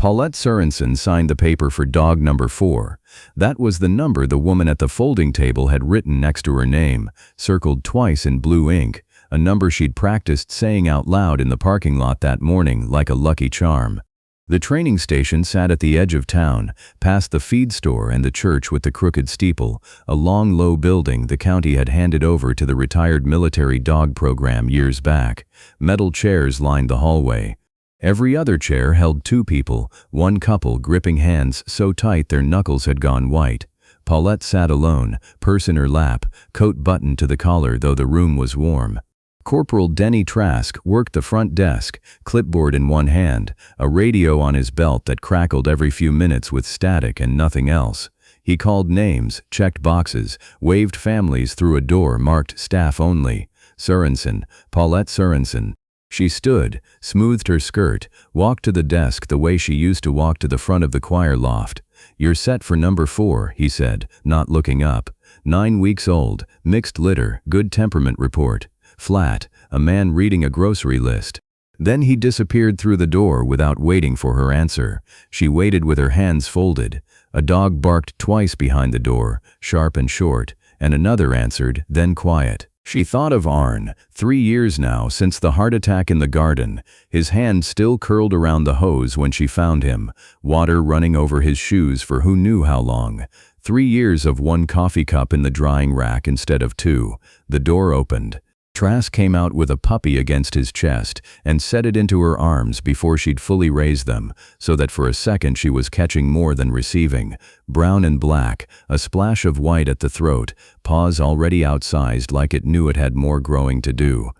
Paulette Sorensen signed the paper for dog number 4. That was the number the woman at the folding table had written next to her name, circled twice in blue ink, a number she'd practiced saying out loud in the parking lot that morning like a lucky charm. The training station sat at the edge of town, past the feed store and the church with the crooked steeple, a long, low building the county had handed over to the retired military dog program years back. Metal chairs lined the hallway. Every other chair held 2 people, one couple gripping hands so tight their knuckles had gone white. Paulette sat alone, purse in her lap, coat buttoned to the collar though the room was warm. Corporal Denny Trask worked the front desk, clipboard in one hand, a radio on his belt that crackled every few minutes with static and nothing else. He called names, checked boxes, waved families through a door marked staff only. Sorensen, Paulette Sorensen. She stood, smoothed her skirt, walked to the desk the way she used to walk to the front of the choir loft. "You're set for number 4, he said, not looking up. 9 weeks old, mixed litter, good temperament report. Flat, a man reading a grocery list." Then he disappeared through the door without waiting for her answer. She waited with her hands folded. A dog barked twice behind the door, sharp and short, and another answered, then quiet. She thought of Arn, 3 years now since the heart attack in the garden, his hand still curled around the hose when she found him, water running over his shoes for who knew how long. 3 years of 1 coffee cup in the drying rack instead of 2. The door opened. Trask came out with a puppy against his chest and set it into her arms before she'd fully raised them, so that for a second she was catching more than receiving. Brown and black, a splash of white at the throat, paws already outsized like it knew it had more growing to do.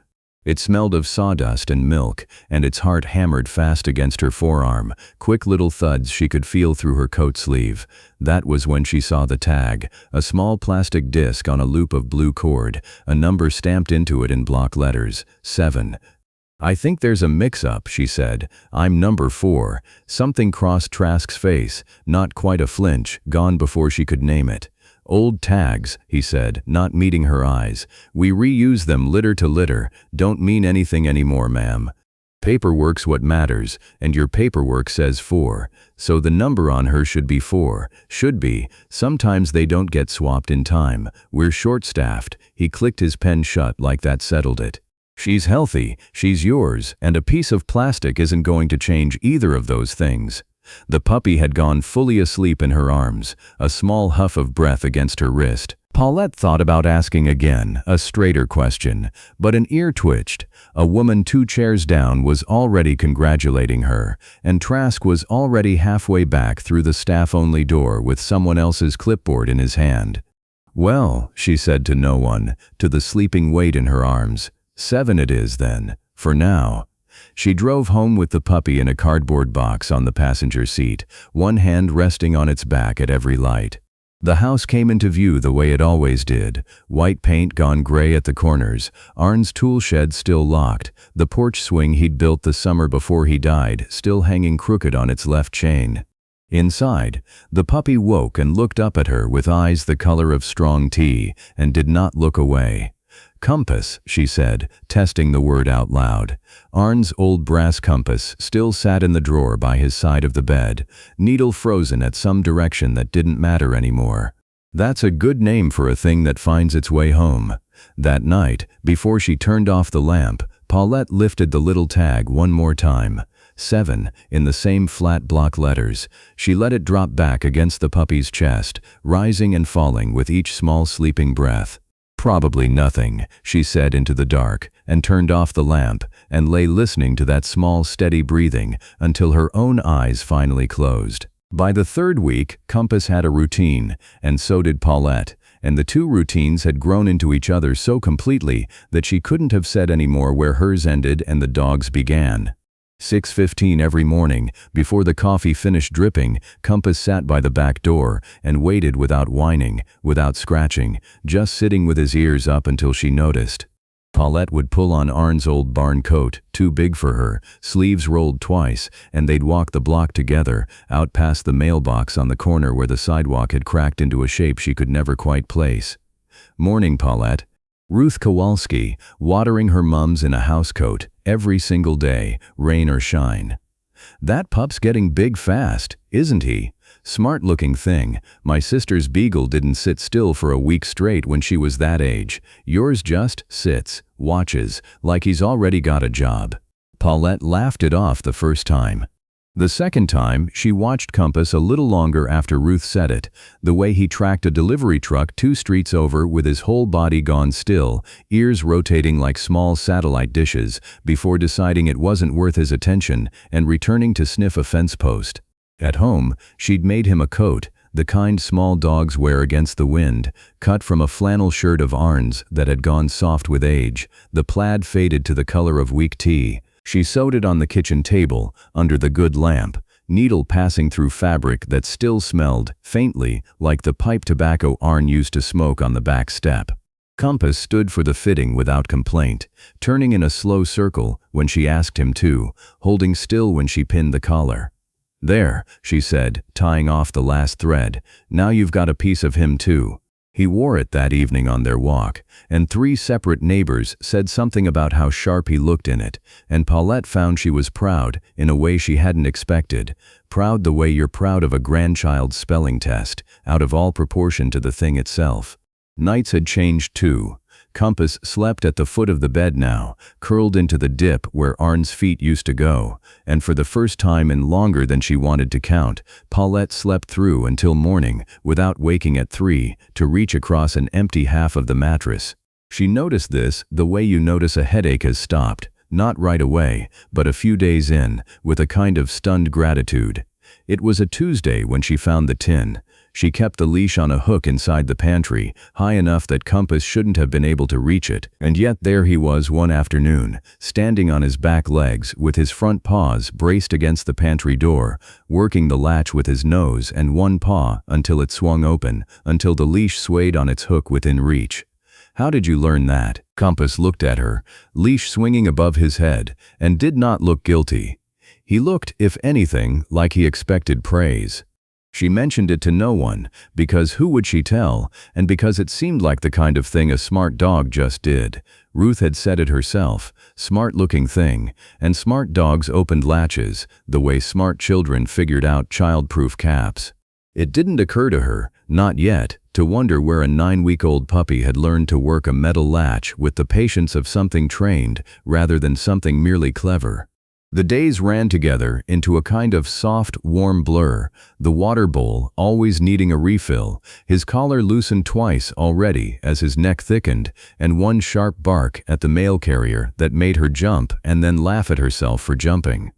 It smelled of sawdust and milk, and its heart hammered fast against her forearm, quick little thuds she could feel through her coat sleeve. That was when she saw the tag, a small plastic disc on a loop of blue cord, a number stamped into it in block letters, 7. "I think there's a mix-up," she said. "I'm number 4. Something crossed Trask's face, not quite a flinch, gone before she could name it. "Old tags," he said, not meeting her eyes. "We reuse them litter to litter, don't mean anything anymore, ma'am. Paperwork's what matters, and your paperwork says 4. So the number on her should be 4. Should be. Sometimes they don't get swapped in time. We're short-staffed." He clicked his pen shut like that settled it. "She's healthy, she's yours, and a piece of plastic isn't going to change either of those things." The puppy had gone fully asleep in her arms, a small huff of breath against her wrist. Paulette thought about asking again, a straighter question, but an ear twitched. A woman 2 chairs down was already congratulating her, and Trask was already halfway back through the staff-only door with someone else's clipboard in his hand. "Well," she said to no one, to the sleeping weight in her arms, 7 it is then, for now. She drove home with the puppy in a cardboard box on the passenger seat, one hand resting on its back at every light. The house came into view the way it always did, white paint gone gray at the corners, Arn's tool shed still locked, the porch swing he'd built the summer before he died still hanging crooked on its left chain. Inside, the puppy woke and looked up at her with eyes the color of strong tea, and did not look away. "Compass," she said, testing the word out loud. Arn's old brass compass still sat in the drawer by his side of the bed, needle frozen at some direction that didn't matter anymore. "That's a good name for a thing that finds its way home." That night, before she turned off the lamp, Paulette lifted the little tag one more time. 7, in the same flat block letters. She let it drop back against the puppy's chest, rising and falling with each small sleeping breath. "Probably nothing," she said into the dark, and turned off the lamp, and lay listening to that small steady breathing until her own eyes finally closed. By the 3rd week, Compass had a routine, and so did Paulette, and the 2 routines had grown into each other so completely that she couldn't have said anymore where hers ended and the dog's began. 6:15 every morning, before the coffee finished dripping, Compass sat by the back door and waited without whining, without scratching, just sitting with his ears up until she noticed. Paulette would pull on Arn's old barn coat, too big for her, sleeves rolled twice, and they'd walk the block together, out past the mailbox on the corner where the sidewalk had cracked into a shape she could never quite place. "Morning, Paulette." Ruth Kowalski, watering her mums in a housecoat, every single day, rain or shine. "That pup's getting big fast, isn't he? Smart-looking thing. My sister's beagle didn't sit still for a week straight when she was that age. Yours just sits, watches, like he's already got a job." Paulette laughed it off the first time. The second time, she watched Compass a little longer after Ruth said it, the way he tracked a delivery truck 2 streets over with his whole body gone still, ears rotating like small satellite dishes, before deciding it wasn't worth his attention and returning to sniff a fence post. At home, she'd made him a coat, the kind small dogs wear against the wind, cut from a flannel shirt of Arne's that had gone soft with age, the plaid faded to the color of weak tea. She sewed it on the kitchen table, under the good lamp, needle passing through fabric that still smelled, faintly, like the pipe tobacco Arne used to smoke on the back step. Compass stood for the fitting without complaint, turning in a slow circle when she asked him to, holding still when she pinned the collar. "There," she said, tying off the last thread, "now you've got a piece of him too." He wore it that evening on their walk, and 3 separate neighbors said something about how sharp he looked in it, and Paulette found she was proud in a way she hadn't expected, proud the way you're proud of a grandchild's spelling test, out of all proportion to the thing itself. Nights had changed too. Compass slept at the foot of the bed now, curled into the dip where Arne's feet used to go, and for the first time in longer than she wanted to count, Paulette slept through until morning without waking at 3 to reach across an empty half of the mattress. She noticed this the way you notice a headache has stopped, not right away, but a few days in, with a kind of stunned gratitude. It was a Tuesday when she found the tin. She kept the leash on a hook inside the pantry, high enough that Compass shouldn't have been able to reach it, and yet there he was one afternoon, standing on his back legs with his front paws braced against the pantry door, working the latch with his nose and one paw until it swung open, until the leash swayed on its hook within reach. "How did you learn that?" Compass looked at her, leash swinging above his head, and did not look guilty. He looked, if anything, like he expected praise. She mentioned it to no one, because who would she tell, and because it seemed like the kind of thing a smart dog just did. Ruth had said it herself, smart-looking thing, and smart dogs opened latches, the way smart children figured out child-proof caps. It didn't occur to her, not yet, to wonder where a 9-week-old puppy had learned to work a metal latch with the patience of something trained rather than something merely clever. The days ran together into a kind of soft, warm blur, the water bowl always needing a refill, his collar loosened twice already as his neck thickened, and one sharp bark at the mail carrier that made her jump and then laugh at herself for jumping.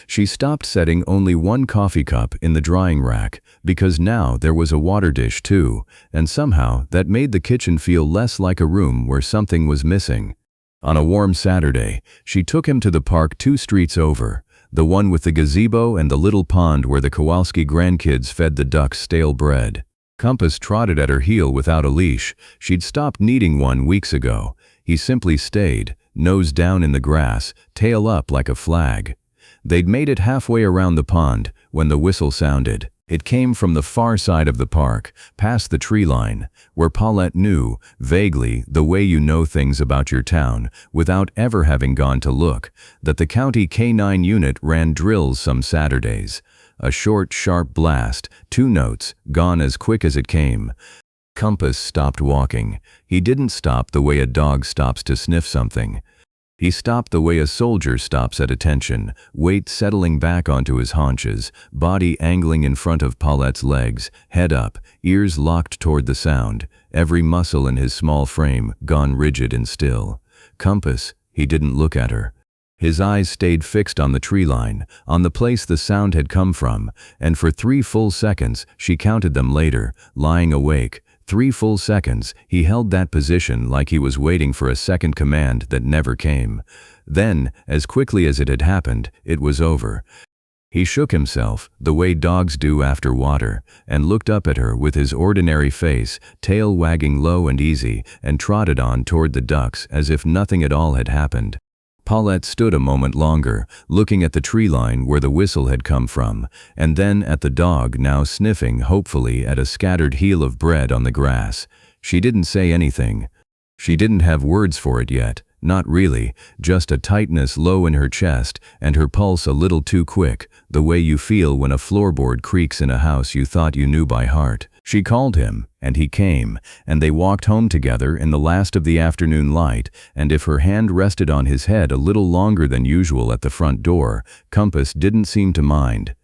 She stopped setting only one coffee cup in the drying rack, because now there was a water dish too, and somehow that made the kitchen feel less like a room where something was missing. On a warm Saturday, she took him to the park 2 streets over, the one with the gazebo and the little pond where the Kowalski grandkids fed the ducks stale bread. Compass trotted at her heel without a leash. She'd stopped needing one weeks ago. He simply stayed, nose down in the grass, tail up like a flag. They'd made it halfway around the pond when the whistle sounded. It came from the far side of the park, past the tree line, where Paulette knew, vaguely, the way you know things about your town, without ever having gone to look, that the county K-9 unit ran drills some Saturdays. A short, sharp blast, 2 notes, gone as quick as it came. Compass stopped walking. He didn't stop the way a dog stops to sniff something. He stopped the way a soldier stops at attention, weight settling back onto his haunches, body angling in front of Paulette's legs, head up, ears locked toward the sound, every muscle in his small frame gone rigid and still. Compass, he didn't look at her. His eyes stayed fixed on the tree line, on the place the sound had come from, and for 3 full seconds, she counted them later, lying awake. 3 full seconds, he held that position like he was waiting for a second command that never came. Then, as quickly as it had happened, it was over. He shook himself, the way dogs do after water, and looked up at her with his ordinary face, tail wagging low and easy, and trotted on toward the ducks as if nothing at all had happened. Paulette stood a moment longer, looking at the tree line where the whistle had come from, and then at the dog now sniffing hopefully at a scattered heel of bread on the grass. She didn't say anything. She didn't have words for it yet, Not really, just a tightness low in her chest and her pulse a little too quick, the way you feel when a floorboard creaks in a house you thought you knew by heart. She called him, and he came, and they walked home together in the last of the afternoon light, and if her hand rested on his head a little longer than usual at the front door, Compass didn't seem to mind.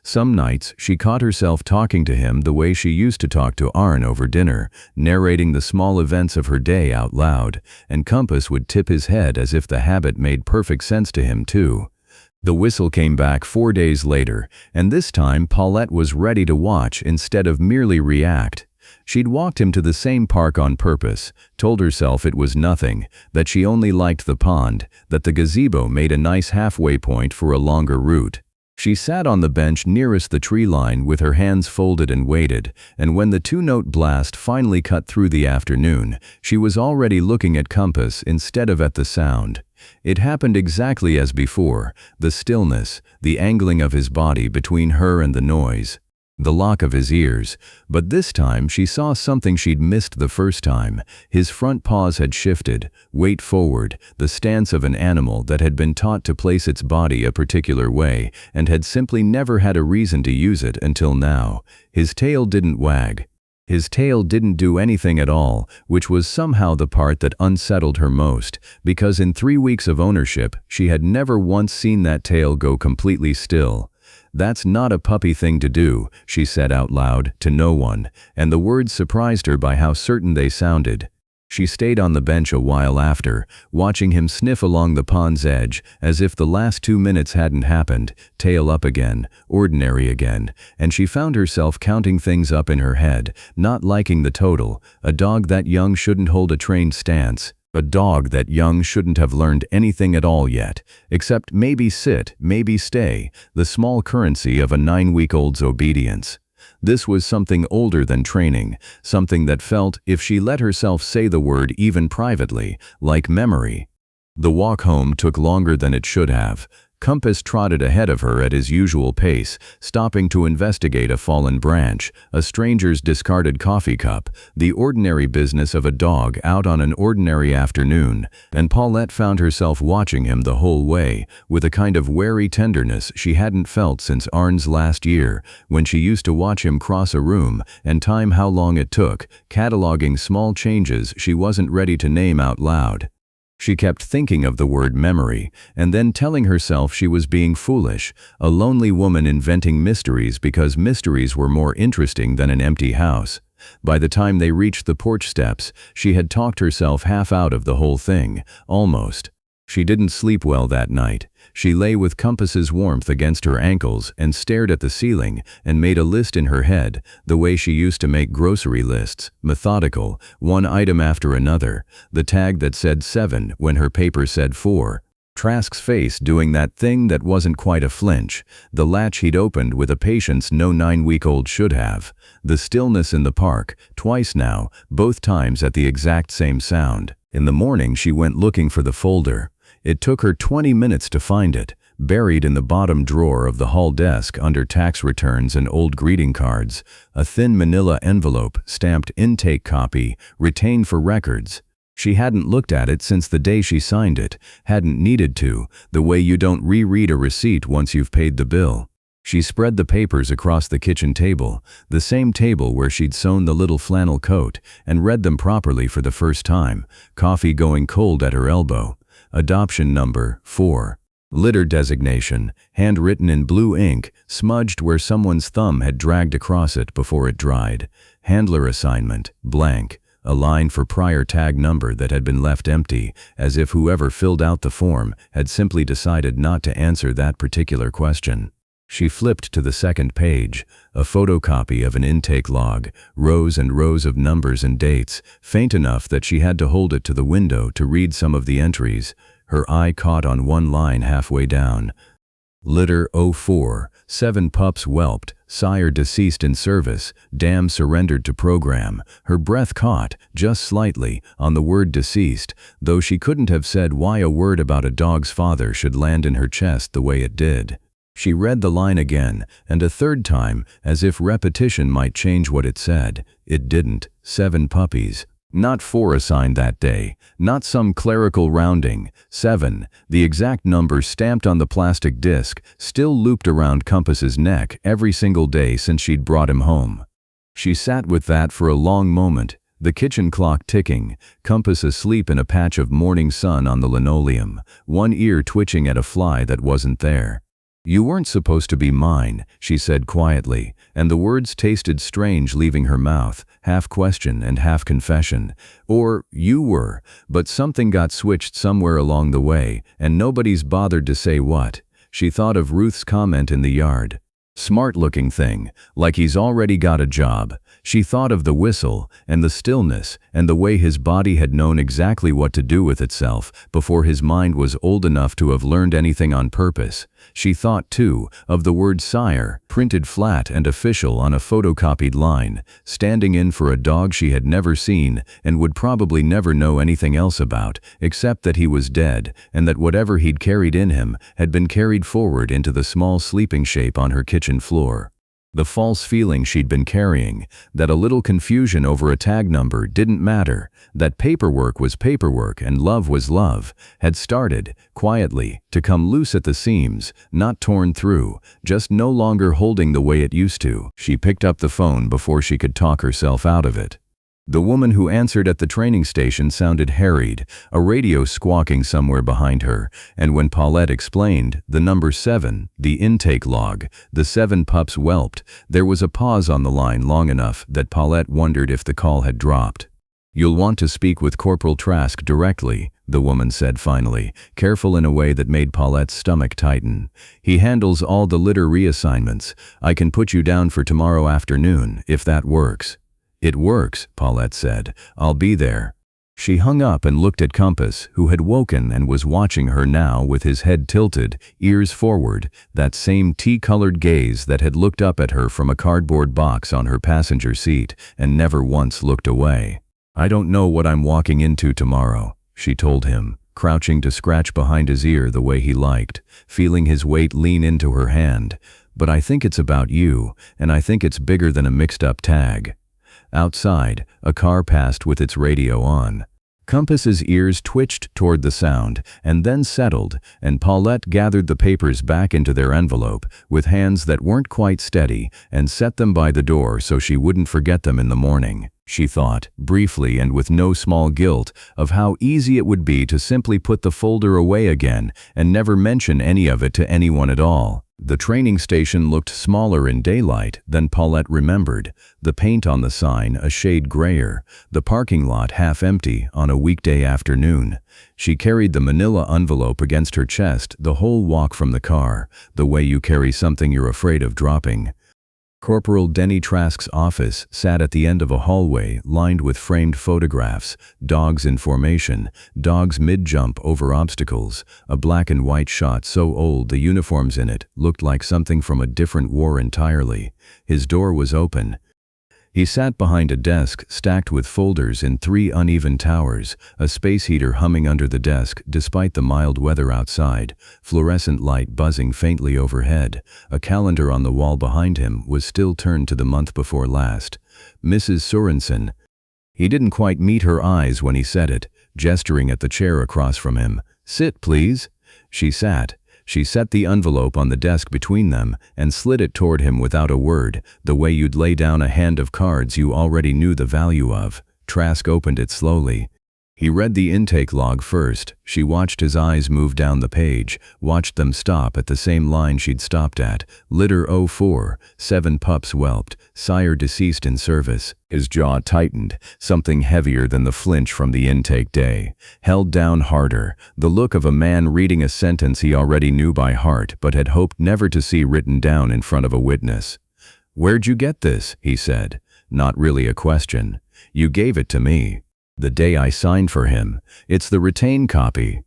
Some nights, she caught herself talking to him the way she used to talk to Arn over dinner, narrating the small events of her day out loud, and Compass would tip his head as if the habit made perfect sense to him too. The whistle came back 4 days later, and this time Paulette was ready to watch instead of merely react. She'd walked him to the same park on purpose, told herself it was nothing, that she only liked the pond, that the gazebo made a nice halfway point for a longer route. She sat on the bench nearest the tree line with her hands folded and waited, and when the two-note blast finally cut through the afternoon, she was already looking at Compass instead of at the sound. It happened exactly as before, the stillness, the angling of his body between her and the noise, the lock of his ears, but this time she saw something she'd missed the first time. His front paws had shifted, weight forward, the stance of an animal that had been taught to place its body a particular way and had simply never had a reason to use it until now. His tail didn't wag. His tail didn't do anything at all, which was somehow the part that unsettled her most, because in 3 weeks of ownership, she had never once seen that tail go completely still. "That's not a puppy thing to do," she said out loud, to no one, and the words surprised her by how certain they sounded. She stayed on the bench a while after, watching him sniff along the pond's edge, as if the last 2 minutes hadn't happened, tail up again, ordinary again, and she found herself counting things up in her head, not liking the total. A dog that young shouldn't hold a trained stance. A dog that young shouldn't have learned anything at all yet, except maybe sit, maybe stay, the small currency of a 9-week-old's obedience. This was something older than training, something that felt, if she let herself say the word even privately, like memory. The walk home took longer than it should have. Compass trotted ahead of her at his usual pace, stopping to investigate a fallen branch, a stranger's discarded coffee cup, the ordinary business of a dog out on an ordinary afternoon, and Paulette found herself watching him the whole way, with a kind of wary tenderness she hadn't felt since Arn's last year, when she used to watch him cross a room and time how long it took, cataloging small changes she wasn't ready to name out loud. She kept thinking of the word memory, and then telling herself she was being foolish, a lonely woman inventing mysteries because mysteries were more interesting than an empty house. By the time they reached the porch steps, she had talked herself half out of the whole thing, almost. She didn't sleep well that night. She lay with Compass's warmth against her ankles and stared at the ceiling and made a list in her head, the way she used to make grocery lists, methodical, one item after another, the tag that said 7 when her paper said 4. Trask's face doing that thing that wasn't quite a flinch, the latch he'd opened with a patience no 9-week-old should have, the stillness in the park, twice now, both times at the exact same sound. In the morning she went looking for the folder. It took her 20 minutes to find it, buried in the bottom drawer of the hall desk under tax returns and old greeting cards, a thin manila envelope stamped intake copy, retained for records. She hadn't looked at it since the day she signed it, hadn't needed to, the way you don't reread a receipt once you've paid the bill. She spread the papers across the kitchen table, the same table where she'd sewn the little flannel coat, and read them properly for the first time, coffee going cold at her elbow. Adoption number 4. Litter designation, handwritten in blue ink, smudged where someone's thumb had dragged across it before it dried. Handler assignment, blank. A line for prior tag number that had been left empty, as if whoever filled out the form had simply decided not to answer that particular question. She flipped to the second page, a photocopy of an intake log, rows and rows of numbers and dates, faint enough that she had to hold it to the window to read some of the entries. Her eye caught on one line halfway down. Litter 04, 7 pups whelped, sire deceased in service, dam surrendered to program. Her breath caught, just slightly, on the word deceased, though she couldn't have said why a word about a dog's father should land in her chest the way it did. She read the line again, and a third time, as if repetition might change what it said. It didn't. 7 puppies. Not 4 assigned that day, not some clerical rounding. 7, the exact number stamped on the plastic disc, still looped around Compass's neck every single day since she'd brought him home. She sat with that for a long moment, the kitchen clock ticking, Compass asleep in a patch of morning sun on the linoleum, one ear twitching at a fly that wasn't there. "You weren't supposed to be mine," she said quietly, and the words tasted strange leaving her mouth, half question and half confession. Or, you were, but something got switched somewhere along the way, and nobody's bothered to say what. She thought of Ruth's comment in the yard. Smart-looking thing, like he's already got a job. She thought of the whistle, and the stillness, and the way his body had known exactly what to do with itself before his mind was old enough to have learned anything on purpose. She thought, too, of the word sire, printed flat and official on a photocopied line, standing in for a dog she had never seen and would probably never know anything else about, except that he was dead, and that whatever he'd carried in him had been carried forward into the small sleeping shape on her kitchen floor. The false feeling she'd been carrying, that a little confusion over a tag number didn't matter, that paperwork was paperwork and love was love, had started, quietly, to come loose at the seams, not torn through, just no longer holding the way it used to. She picked up the phone before she could talk herself out of it. The woman who answered at the training station sounded harried, a radio squawking somewhere behind her, and when Paulette explained, the number 7, the intake log, the 7 pups whelped, there was a pause on the line long enough that Paulette wondered if the call had dropped. "You'll want to speak with Corporal Trask directly," the woman said finally, careful in a way that made Paulette's stomach tighten. "He handles all the litter reassignments. I can put you down for tomorrow afternoon, if that works." "It works," Paulette said. "I'll be there." She hung up and looked at Compass, who had woken and was watching her now with his head tilted, ears forward, that same tea-colored gaze that had looked up at her from a cardboard box on her passenger seat and never once looked away. "I don't know what I'm walking into tomorrow," she told him, crouching to scratch behind his ear the way he liked, feeling his weight lean into her hand. "But I think it's about you, and I think it's bigger than a mixed-up tag." Outside, a car passed with its radio on. Compass's ears twitched toward the sound, and then settled, and Paulette gathered the papers back into their envelope, with hands that weren't quite steady, and set them by the door so she wouldn't forget them in the morning. She thought, briefly and with no small guilt, of how easy it would be to simply put the folder away again and never mention any of it to anyone at all. The training station looked smaller in daylight than Paulette remembered, the paint on the sign a shade grayer, the parking lot half empty on a weekday afternoon. She carried the manila envelope against her chest the whole walk from the car, the way you carry something you're afraid of dropping. Corporal Denny Trask's office sat at the end of a hallway lined with framed photographs, dogs in formation, dogs mid-jump over obstacles, a black and white shot so old the uniforms in it looked like something from a different war entirely. His door was open. He sat behind a desk stacked with folders in 3 uneven towers, a space heater humming under the desk despite the mild weather outside, fluorescent light buzzing faintly overhead. A calendar on the wall behind him was still turned to the month before last. Mrs. Sorensen. He didn't quite meet her eyes when he said it, gesturing at the chair across from him. "Sit, please." She sat. She set the envelope on the desk between them and slid it toward him without a word, the way you'd lay down a hand of cards you already knew the value of. Trask opened it slowly. He read the intake log first. She watched his eyes move down the page, watched them stop at the same line she'd stopped at. Litter 04, 7 pups whelped, sire deceased in service. His jaw tightened, something heavier than the flinch from the intake day. Held down harder, the look of a man reading a sentence he already knew by heart but had hoped never to see written down in front of a witness. "Where'd you get this?" he said. Not really a question. "You gave it to me. The day I signed for him. It's the retained copy."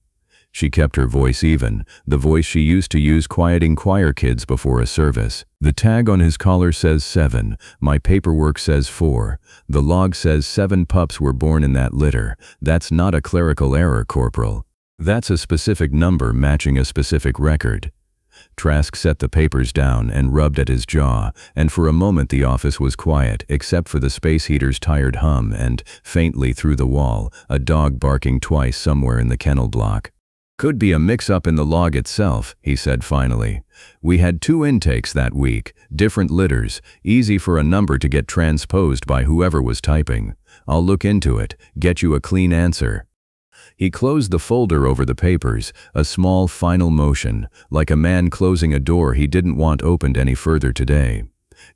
She kept her voice even, the voice she used to use quieting choir kids before a service. "The tag on his collar says 7, my paperwork says 4. The log says 7 pups were born in that litter. That's not a clerical error, Corporal. That's a specific number matching a specific record." Trask set the papers down and rubbed at his jaw, and for a moment the office was quiet, except for the space heater's tired hum and, faintly through the wall, a dog barking twice somewhere in the kennel block. "Could be a mix-up in the log itself," he said finally. "We had 2 intakes that week, different litters, easy for a number to get transposed by whoever was typing. I'll look into it, get you a clean answer." He closed the folder over the papers, a small final motion, like a man closing a door he didn't want opened any further today.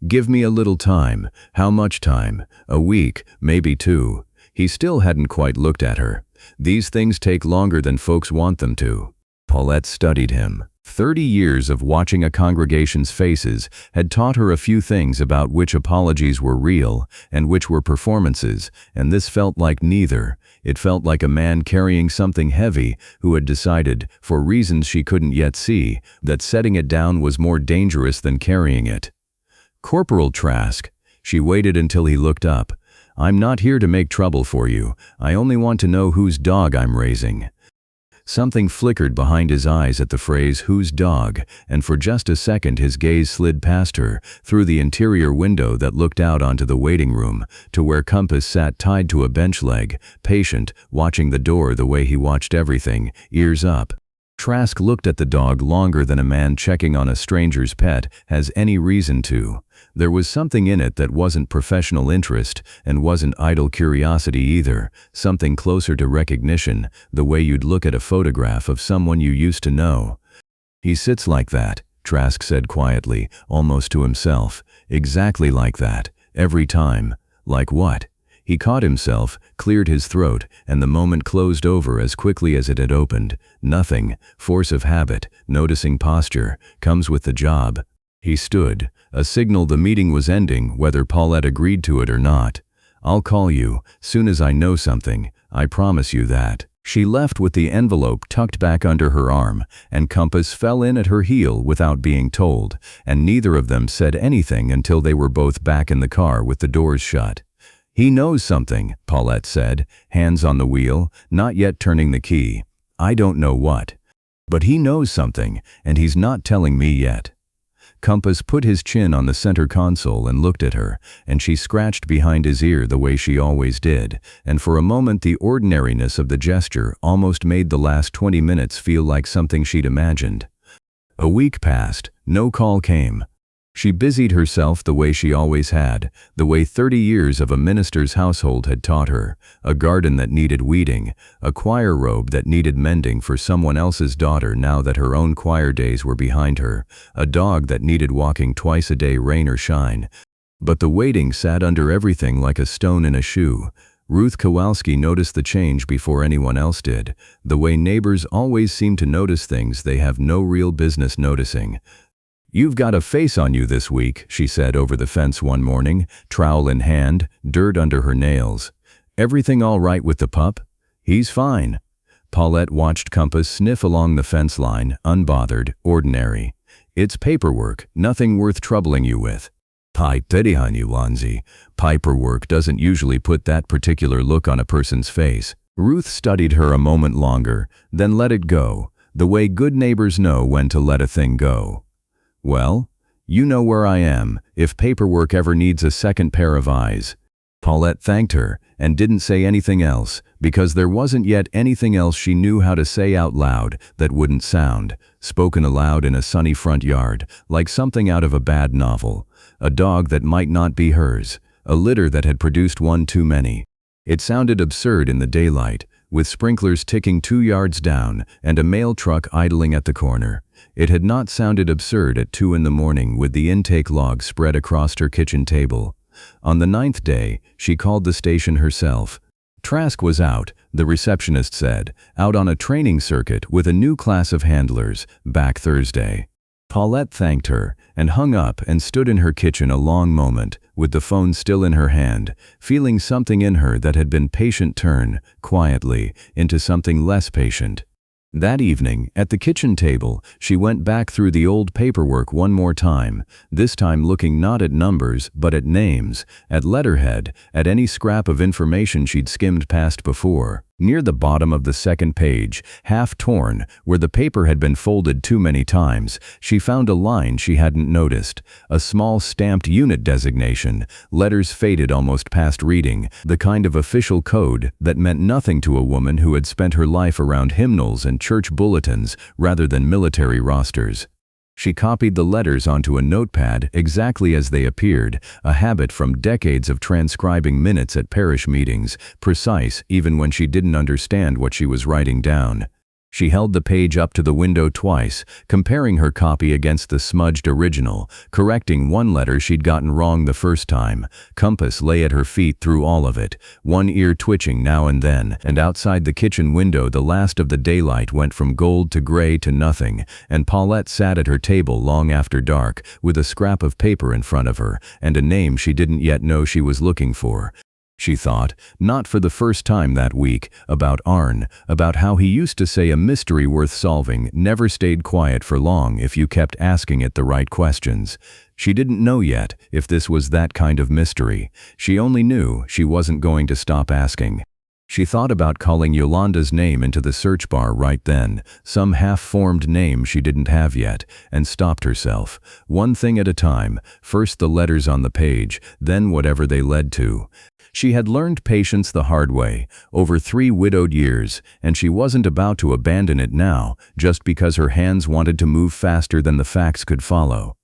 "Give me a little time." How much time? A week, maybe 2. He still hadn't quite looked at her. These things take longer than folks want them to. Paulette studied him. 30 years of watching a congregation's faces had taught her a few things about which apologies were real and which were performances, and this felt like neither. It felt like a man carrying something heavy who had decided, for reasons she couldn't yet see, that setting it down was more dangerous than carrying it. "Corporal Trask." She waited until he looked up. "I'm not here to make trouble for you. I only want to know whose dog I'm raising." Something flickered behind his eyes at the phrase "whose dog," and for just a second his gaze slid past her, through the interior window that looked out onto the waiting room, to where Compass sat tied to a bench leg, patient, watching the door the way he watched everything, ears up. Trask looked at the dog longer than a man checking on a stranger's pet has any reason to. There was something in it that wasn't professional interest and wasn't idle curiosity either, something closer to recognition, the way you'd look at a photograph of someone you used to know. "He sits like that," Trask said quietly, almost to himself. "Exactly like that, every time." "Like what?" He caught himself, cleared his throat, and the moment closed over as quickly as it had opened. "Nothing. Force of habit, noticing posture, comes with the job." He stood, a signal the meeting was ending, whether Paulette agreed to it or not. "I'll call you, soon as I know something, I promise you that." She left with the envelope tucked back under her arm, and Compass fell in at her heel without being told, and neither of them said anything until they were both back in the car with the doors shut. "He knows something," Paulette said, hands on the wheel, not yet turning the key. "I don't know what. But he knows something, and he's not telling me yet." Compass put his chin on the center console and looked at her, and she scratched behind his ear the way she always did, and for a moment the ordinariness of the gesture almost made the last 20 minutes feel like something she'd imagined. A week passed, no call came. She busied herself the way she always had, the way 30 years of a minister's household had taught her, a garden that needed weeding, a choir robe that needed mending for someone else's daughter now that her own choir days were behind her, a dog that needed walking twice a day rain or shine. But the waiting sat under everything like a stone in a shoe. Ruth Kowalski noticed the change before anyone else did, the way neighbors always seem to notice things they have no real business noticing. "You've got a face on you this week," she said over the fence one morning, trowel in hand, dirt under her nails. "Everything all right with the pup?" "He's fine." Paulette watched Compass sniff along the fence line, unbothered, ordinary. "It's paperwork, nothing worth troubling you with." Paperwork doesn't usually put that particular look on a person's face. Ruth studied her a moment longer, then let it go, the way good neighbors know when to let a thing go. "Well, you know where I am, if paperwork ever needs a second pair of eyes." Paulette thanked her, and didn't say anything else, because there wasn't yet anything else she knew how to say out loud that wouldn't sound, spoken aloud in a sunny front yard, like something out of a bad novel. A dog that might not be hers, a litter that had produced one too many. It sounded absurd in the daylight, with sprinklers ticking 2 yards down and a mail truck idling at the corner. It had not sounded absurd at 2 in the morning with the intake log spread across her kitchen table. On the 9th day, she called the station herself. Trask was out, the receptionist said, out on a training circuit with a new class of handlers, back Thursday. Paulette thanked her and hung up and stood in her kitchen a long moment, with the phone still in her hand, feeling something in her that had been patient turn, quietly, into something less patient. That evening, at the kitchen table, she went back through the old paperwork one more time, this time looking not at numbers, but at names, at letterhead, at any scrap of information she'd skimmed past before. Near the bottom of the second page, half torn, where the paper had been folded too many times, she found a line she hadn't noticed, a small stamped unit designation, letters faded almost past reading, the kind of official code that meant nothing to a woman who had spent her life around hymnals and church bulletins rather than military rosters. She copied the letters onto a notepad exactly as they appeared, a habit from decades of transcribing minutes at parish meetings, precise even when she didn't understand what she was writing down. She held the page up to the window twice, comparing her copy against the smudged original, correcting one letter she'd gotten wrong the first time. Compass lay at her feet through all of it, one ear twitching now and then, and outside the kitchen window the last of the daylight went from gold to gray to nothing, and Paulette sat at her table long after dark, with a scrap of paper in front of her, and a name she didn't yet know she was looking for. She thought, not for the first time that week, about Arne, about how he used to say a mystery worth solving never stayed quiet for long if you kept asking it the right questions. She didn't know yet if this was that kind of mystery. She only knew she wasn't going to stop asking. She thought about calling Yolanda's name into the search bar right then, some half-formed name she didn't have yet, and stopped herself. One thing at a time, first the letters on the page, then whatever they led to. She had learned patience the hard way, over 3 widowed years, and she wasn't about to abandon it now, just because her hands wanted to move faster than the facts could follow.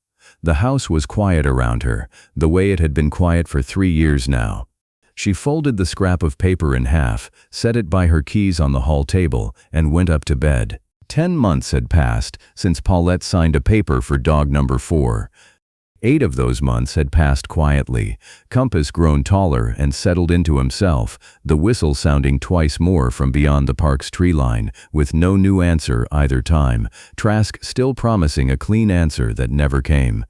The house was quiet around her, the way it had been quiet for 3 years now. She folded the scrap of paper in half, set it by her keys on the hall table, and went up to bed. 10 months had passed since Paulette signed a paper for dog number 4. 8 of those months had passed quietly, Compass grown taller and settled into himself, the whistle sounding twice more from beyond the park's tree line, with no new answer either time, Trask still promising a clean answer that never came.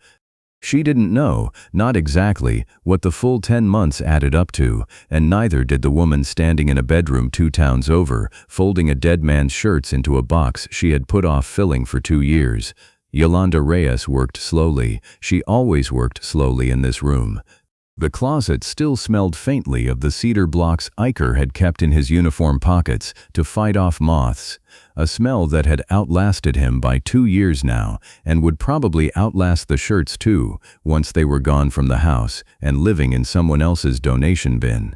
She didn't know, not exactly, what the full 10 months added up to, and neither did the woman standing in a bedroom 2 towns over, folding a dead man's shirts into a box she had put off filling for 2 years. Yolanda Reyes worked slowly. She always worked slowly in this room. The closet still smelled faintly of the cedar blocks Iker had kept in his uniform pockets to fight off moths, a smell that had outlasted him by 2 years now and would probably outlast the shirts too, once they were gone from the house and living in someone else's donation bin.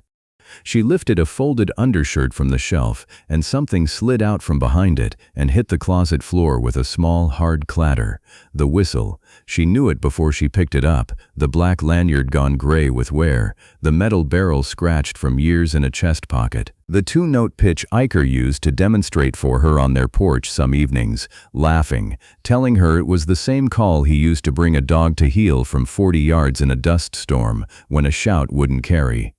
She lifted a folded undershirt from the shelf, and something slid out from behind it and hit the closet floor with a small, hard clatter. The whistle. She knew it before she picked it up, the black lanyard gone gray with wear, the metal barrel scratched from years in a chest pocket. The 2-note pitch Iker used to demonstrate for her on their porch some evenings, laughing, telling her it was the same call he used to bring a dog to heel from 40 yards in a dust storm, when a shout wouldn't carry.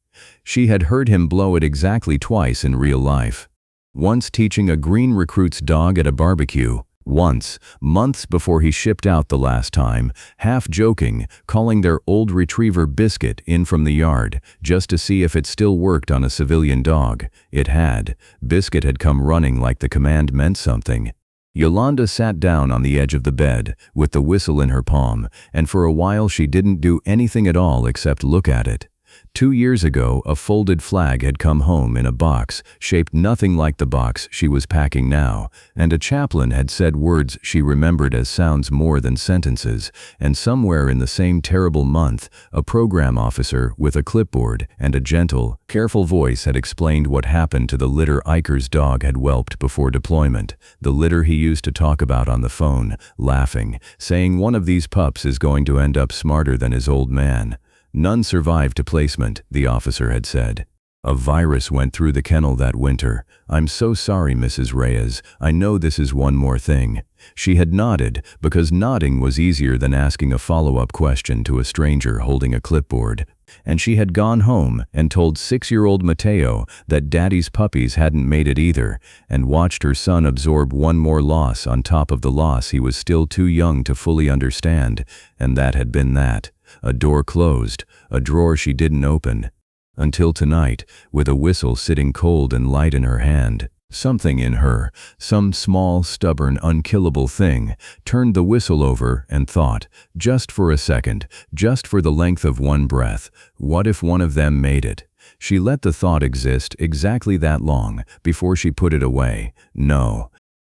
She had heard him blow it exactly twice in real life. Once teaching a green recruit's dog at a barbecue, once, months before he shipped out the last time, half joking, calling their old retriever Biscuit in from the yard, just to see if it still worked on a civilian dog. It had. Biscuit had come running like the command meant something. Yolanda sat down on the edge of the bed, with the whistle in her palm, and for a while she didn't do anything at all except look at it. 2 years ago, a folded flag had come home in a box, shaped nothing like the box she was packing now, and a chaplain had said words she remembered as sounds more than sentences, and somewhere in the same terrible month, a program officer with a clipboard and a gentle, careful voice had explained what happened to the litter Iker's dog had whelped before deployment, the litter he used to talk about on the phone, laughing, saying one of these pups is going to end up smarter than his old man. None survived to placement, the officer had said. A virus went through the kennel that winter. I'm so sorry, Mrs. Reyes. I know this is one more thing. She had nodded, because nodding was easier than asking a follow-up question to a stranger holding a clipboard. And she had gone home and told 6-year-old Mateo that Daddy's puppies hadn't made it either, and watched her son absorb one more loss on top of the loss he was still too young to fully understand, and that had been that. A door closed, a drawer she didn't open. Until tonight, with a whistle sitting cold and light in her hand, something in her, some small, stubborn, unkillable thing, turned the whistle over and thought, just for a second, just for the length of one breath, what if one of them made it? She let the thought exist exactly that long before she put it away. No.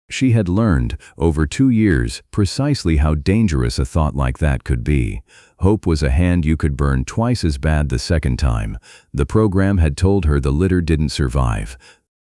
She had learned, over 2 years, precisely how dangerous a thought like that could be. Hope was a hand you could burn twice as bad the second time. The program had told her the litter didn't survive.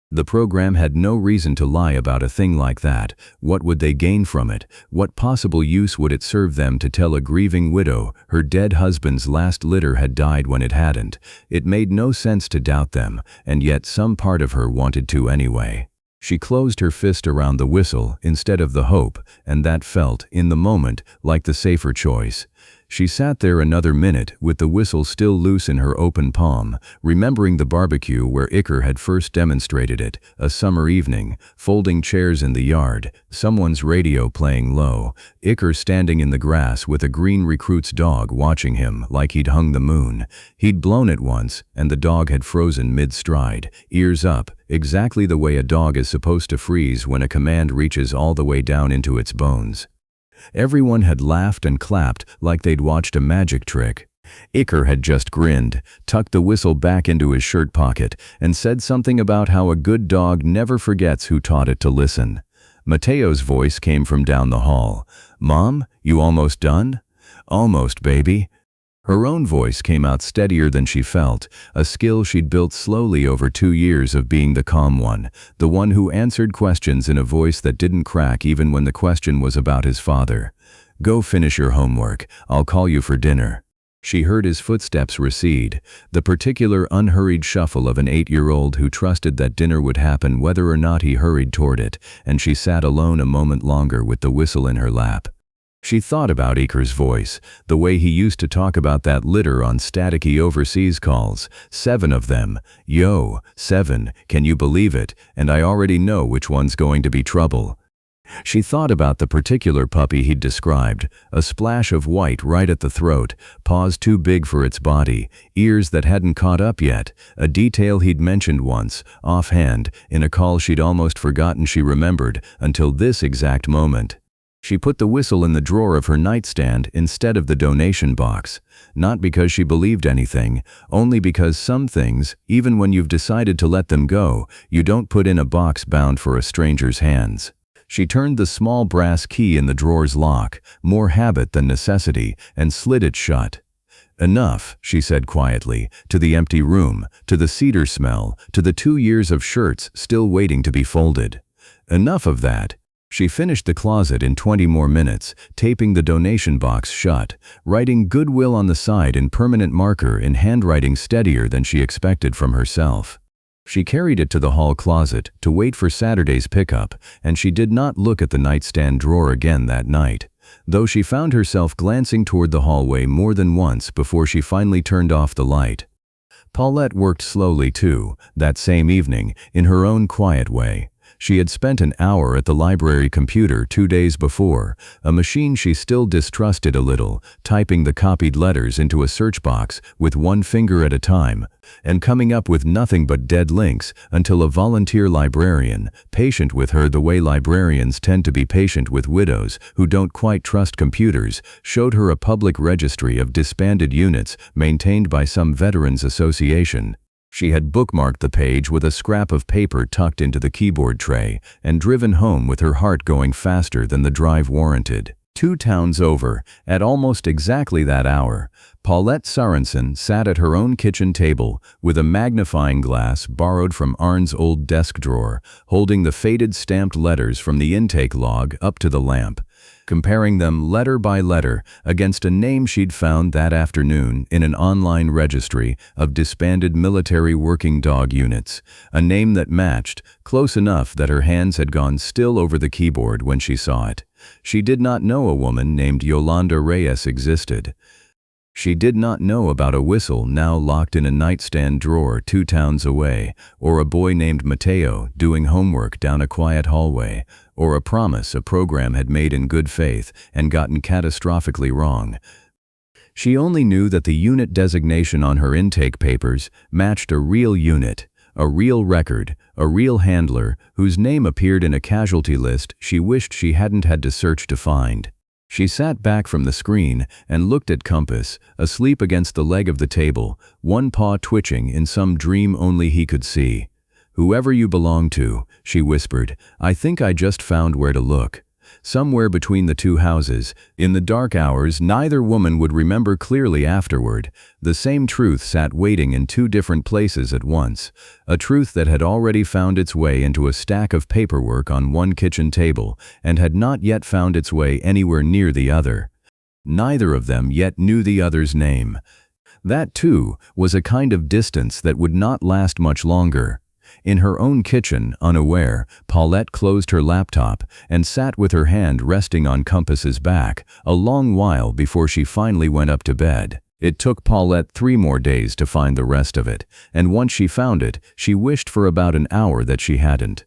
The program had no reason to lie about a thing like that. What would they gain from it? What possible use would it serve them to tell a grieving widow her dead husband's last litter had died when it hadn't? It made no sense to doubt them, and yet some part of her wanted to anyway. She closed her fist around the whistle instead of the hope, and that felt, in the moment, like the safer choice. She sat there another minute with the whistle still loose in her open palm, remembering the barbecue where Iker had first demonstrated it, a summer evening, folding chairs in the yard, someone's radio playing low, Iker standing in the grass with a green recruit's dog watching him like he'd hung the moon. He'd blown it once, and the dog had frozen mid-stride, ears up, exactly the way a dog is supposed to freeze when a command reaches all the way down into its bones. Everyone had laughed and clapped like they'd watched a magic trick. Iker had just grinned, tucked the whistle back into his shirt pocket, and said something about how a good dog never forgets who taught it to listen. Mateo's voice came from down the hall. "Mom, you almost done?" "Almost, baby." Her own voice came out steadier than she felt, a skill she'd built slowly over 2 years of being the calm one, the one who answered questions in a voice that didn't crack even when the question was about his father. "Go finish your homework. I'll call you for dinner." She heard his footsteps recede, the particular unhurried shuffle of an 8-year-old who trusted that dinner would happen whether or not he hurried toward it, and she sat alone a moment longer with the whistle in her lap. She thought about Iker's voice, the way he used to talk about that litter on staticky overseas calls. 7 of them. Yo, 7, can you believe it? And I already know which one's going to be trouble. She thought about the particular puppy he'd described, a splash of white right at the throat, paws too big for its body, ears that hadn't caught up yet, a detail he'd mentioned once, offhand, in a call she'd almost forgotten she remembered until this exact moment. She put the whistle in the drawer of her nightstand instead of the donation box, not because she believed anything, only because some things, even when you've decided to let them go, you don't put in a box bound for a stranger's hands. She turned the small brass key in the drawer's lock, more habit than necessity, and slid it shut. "Enough," she said quietly, to the empty room, to the cedar smell, to the 2 years of shirts still waiting to be folded. Enough of that. She finished the closet in 20 more minutes, taping the donation box shut, writing goodwill on the side in permanent marker in handwriting steadier than she expected from herself. She carried it to the hall closet to wait for Saturday's pickup, and she did not look at the nightstand drawer again that night, though she found herself glancing toward the hallway more than once before she finally turned off the light. Paulette worked slowly too, that same evening, in her own quiet way. She had spent an hour at the library computer 2 days before, a machine she still distrusted a little, typing the copied letters into a search box with one finger at a time, and coming up with nothing but dead links until a volunteer librarian, patient with her the way librarians tend to be patient with widows who don't quite trust computers, showed her a public registry of disbanded units maintained by some veterans association. She had bookmarked the page with a scrap of paper tucked into the keyboard tray and driven home with her heart going faster than the drive warranted. 2 towns over, at almost exactly that hour, Paulette Sorensen sat at her own kitchen table with a magnifying glass borrowed from Arne's old desk drawer, holding the faded stamped letters from the intake log up to the lamp, comparing them letter by letter against a name she'd found that afternoon in an online registry of disbanded military working dog units, a name that matched, close enough that her hands had gone still over the keyboard when she saw it. She did not know a woman named Yolanda Reyes existed. She did not know about a whistle now locked in a nightstand drawer 2 towns away, or a boy named Mateo doing homework down a quiet hallway, or a promise a program had made in good faith and gotten catastrophically wrong. She only knew that the unit designation on her intake papers matched a real unit, a real record, a real handler whose name appeared in a casualty list she wished she hadn't had to search to find. She sat back from the screen and looked at Compass, asleep against the leg of the table, one paw twitching in some dream only he could see. "Whoever you belong to," she whispered, "I think I just found where to look." Somewhere between the two houses, in the dark hours neither woman would remember clearly afterward, the same truth sat waiting in two different places at once, a truth that had already found its way into a stack of paperwork on one kitchen table and had not yet found its way anywhere near the other. Neither of them yet knew the other's name. That, too, was a kind of distance that would not last much longer. In her own kitchen, unaware, Paulette closed her laptop and sat with her hand resting on Compass's back a long while before she finally went up to bed. It took Paulette 3 more days to find the rest of it, and once she found it, she wished for about an hour that she hadn't.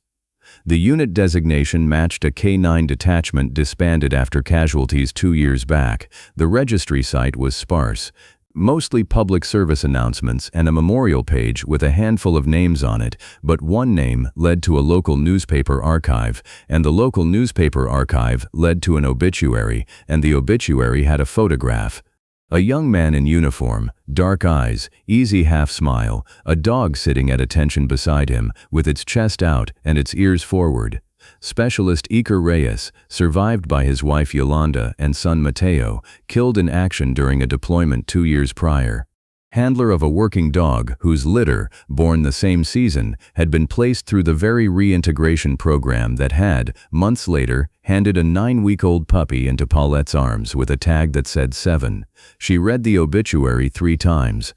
The unit designation matched a K-9 detachment disbanded after casualties 2 years back. The registry site was sparse. Mostly public service announcements and a memorial page with a handful of names on it, but one name led to a local newspaper archive, and the local newspaper archive led to an obituary, and the obituary had a photograph. A young man in uniform, dark eyes, easy half-smile, a dog sitting at attention beside him, with its chest out and its ears forward. Specialist Iker Reyes, survived by his wife Yolanda and son Mateo, killed in action during a deployment 2 years prior. Handler of a working dog whose litter, born the same season, had been placed through the very reintegration program that had, months later, handed a 9-week-old puppy into Paulette's arms with a tag that said 7. She read the obituary 3 times.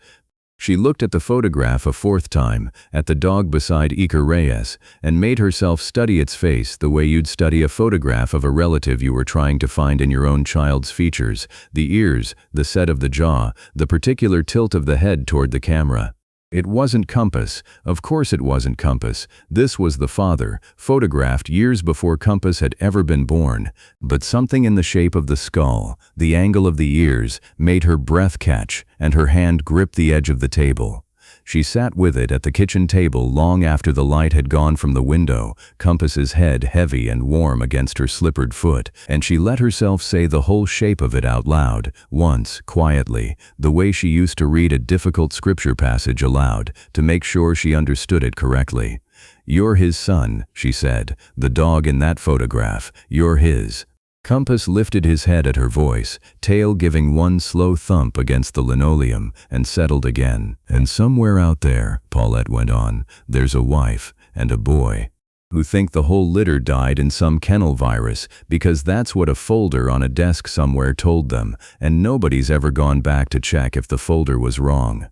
She looked at the photograph a 4th time, at the dog beside Iker Reyes, and made herself study its face the way you'd study a photograph of a relative you were trying to find in your own child's features, the ears, the set of the jaw, the particular tilt of the head toward the camera. It wasn't Compass. Of course it wasn't Compass. This was the father, photographed years before Compass had ever been born. But something in the shape of the skull, the angle of the ears, made her breath catch, and her hand grip the edge of the table. She sat with it at the kitchen table long after the light had gone from the window, Compass's head heavy and warm against her slippered foot, and she let herself say the whole shape of it out loud, once, quietly, the way she used to read a difficult scripture passage aloud, to make sure she understood it correctly. "You're his son," she said, "the dog in that photograph, you're his." Compass lifted his head at her voice, tail giving one slow thump against the linoleum, and settled again. "And somewhere out there," Paulette went on, "there's a wife and a boy who think the whole litter died in some kennel virus because that's what a folder on a desk somewhere told them, and nobody's ever gone back to check if the folder was wrong."